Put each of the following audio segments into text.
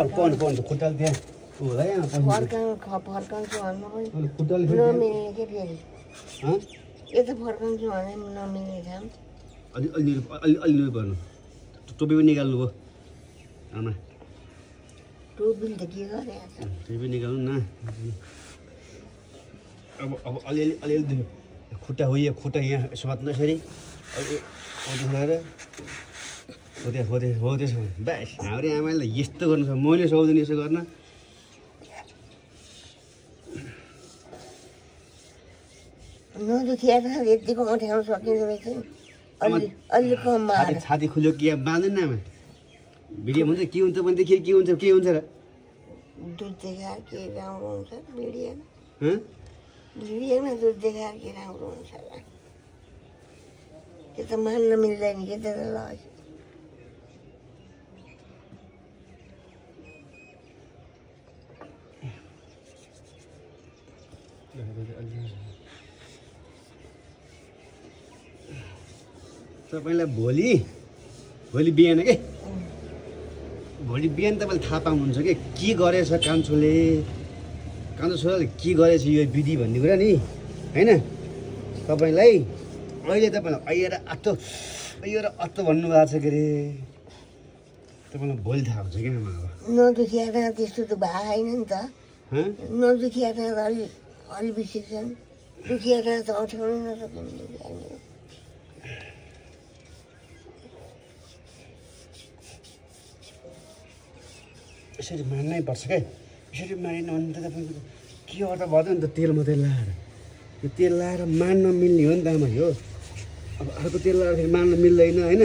पढ्नु खुट्टाले त्यहाँ होला यहाँ फर्काउँछु भन्नु पनि खुट्टाले नमिल्ने के फेरि यता फर्काउँछु भने नमिल्ने ठाउँ अलि गर्नु टोपी पनि निकाल्नु भयो आमा टोपी त के गरे टोपी निकाल्नु न अब अलिअलि खुट्टा खुट्टा यहाँ समात्नु यसरी हो त्यसो बास हाम्रो आमाले यस्तो गर्नु छ मैले सक्दैन यसो गर्न नदुखिया त यतिको उठाउन सकिँदो रहेछ अलि कम छाती खुल्यो कि बाँध्दैन आमा भिडियो हुन्छ के हुन्छ भनेदेखि के हुन्छ र दुध देखाएर के राम्रो हुन्छ भिडियोमा दुध देखाएर के राम्रो हुन्छ त्यो त मान्न मिल्दैन के त ल तपाईँलाई भोलि बिहान के भोलि बिहान तपाईँले थाहा पाउनुहुन्छ के गरेछ कान्छोले के गरेछ यो विधि भन्ने कुरा नि होइन तपाईँलाई अहिले तपाईँलाई आएर अत्तो भन्नुभएको छ के अरे तपाईँलाई भोलि थाहा हुन्छ क्या अब नदुखिया त त्यस्तो त भएको छैन नि त नदुखिया त अलि बेसी छन् दुखिया त उठाउनै नसकिने यसरी मान्नै पर्छ क्या यसरी मारेन भने त तपाईँको के गर्दा भयो नि त तेल मात्रै लाएर यो तेल लाएर मान्न मिल्ने हो नि त आमा यो अब अर्को तेल लाएर फेरि मान्न मिल्दैन होइन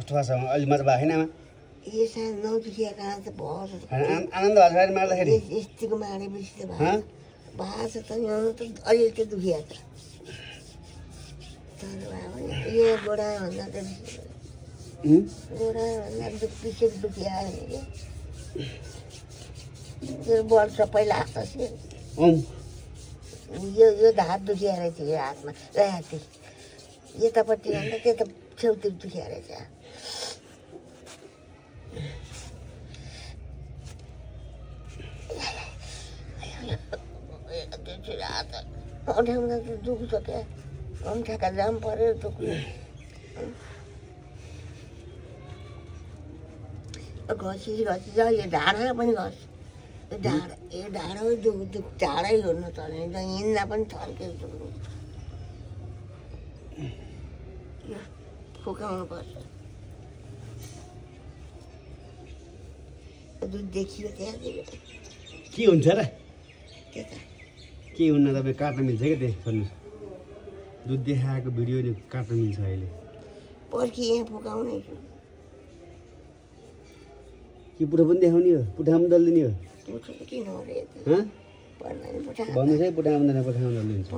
कस्तो भएको छ अलि मजा भएको छैन आमा नदुखिया कहाँ त आनन्द भएको छ मार्दाखेरि यतिको मारेपछि त भएको छ त त अलि त दुखिया त तर यो गोडाभन्दा त गोडाभन्दा पछि दुखिया कि त्यो बल सबै लाग्छ यो धार दुखिया रहेछ यो हातमा राति यतापट्टि भन्दा त्यता छेउतिर दुखिया रहेछ उठाउँदा त दुख्छ क्या अम्ठाका जाम पऱ्यो दुख्नु घसी जा यो ढाडा पनि घस यो ढाडै ढाडै हेर्नु चल्ने हिँड्दा पनि थर्केर दुख्नु फुकाउनु पर्छ दुध देखियो त्यहाँ के हुन्छ र के हुन्न तपाईँ काट्न मिल्छ क्या त्यहाँ भन्नुहोस् दुध देखाएको भिडियो नि काट्न मिल्छ अहिले पर्खी यहाँ फुकाउने के पुठा पनि देखाउने हो पुठा पनि दलिदिने हो किन भन्नुहोस् है पुठा आउँदैन पुठा दलिदिन्छ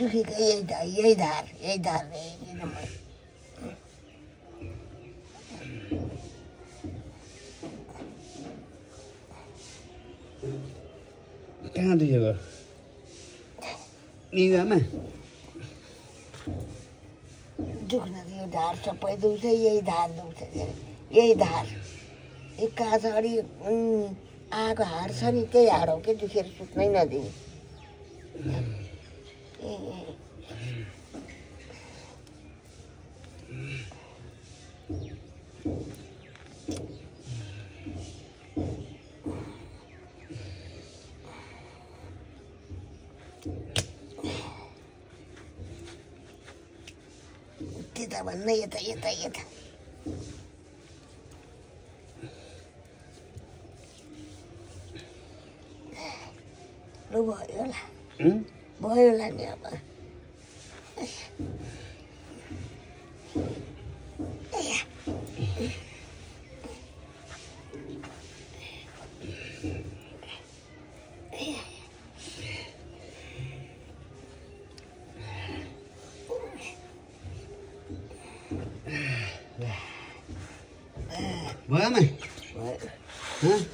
दुखेकै यही धार कहाँ दुखेको निगामा दुख्न यो धार सबै दुख्छ यही धार दुख्छ यही धार एका अगाडि आएको हाड छ नि त्यही हाड हो कि दुखेर सुत्नै नदिने त्यता भन्न यता यता यता लु भयो होला भयो होला नि अब भयो आमा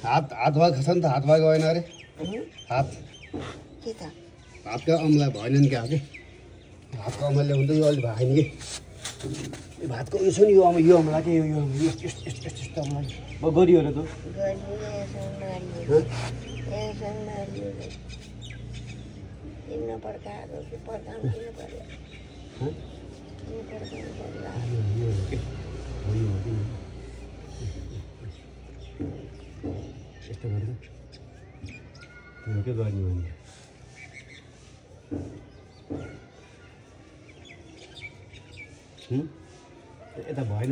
हात हात भएको छ नि त हात भएको भएन अरे हात के त हातको अमला भएन नि क्या हातको अमलाले हुँदा यो अलिक भएन कि यो भातको उयो छ नि यो अमला के यो यस्तो यस्तो यस्तो यस्तो अमला गरियो र त यस्तो गर्दा के गर्ने भने यता भएन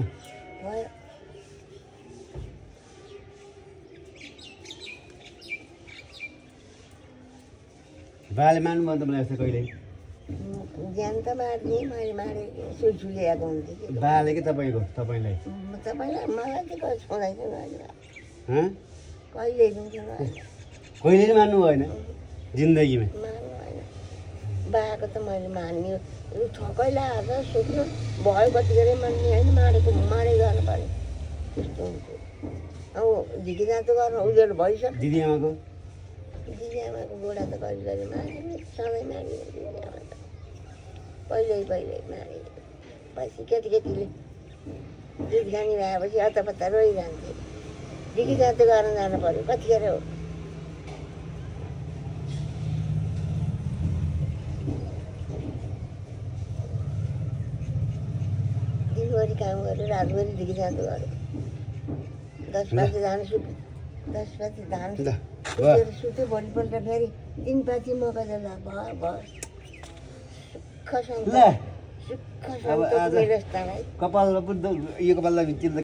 बाले मान्नु त मलाई यस्तो कहिले ज्यान त मार्ने मैले मारेको सुलसुलिएको हुन्थ्यो कि बाले के तपाईँलाई तपाईँलाई मलाई चाहिँ कहिले छुँदैन कहिले कहिले नै मान्नु भएन जिन्दगीमा मान्नु होइन बाको त मैले मान्ने ठक्कै आएर सुत्नु भयो कतिखेर मान्ने होइन मारे गर्नु पऱ्यो त्यस्तो हुन्थ्यो अब झिकी जाँचो गर्नु उज्यालो भइसक्यो दिदी आमाको बुढा त कहिले कहिले मारे सधैँ मारे दिदी आमा त कहिले मारे पछि केटीले दुध खाने भएपछि अत्तापत्ता रोइरहन्थे झिकी जाँचो गर्न जानु पऱ्यो कतिखेर हो दिनभरि काम गऱ्यो रातभरि झिकी जाँचो गऱ्यो 10 बजे धान सुत्यो भोलिपल्ट फेरि 3 पाती मकै जल्दा भयो सुख सन्त कपाल यो कपाललाई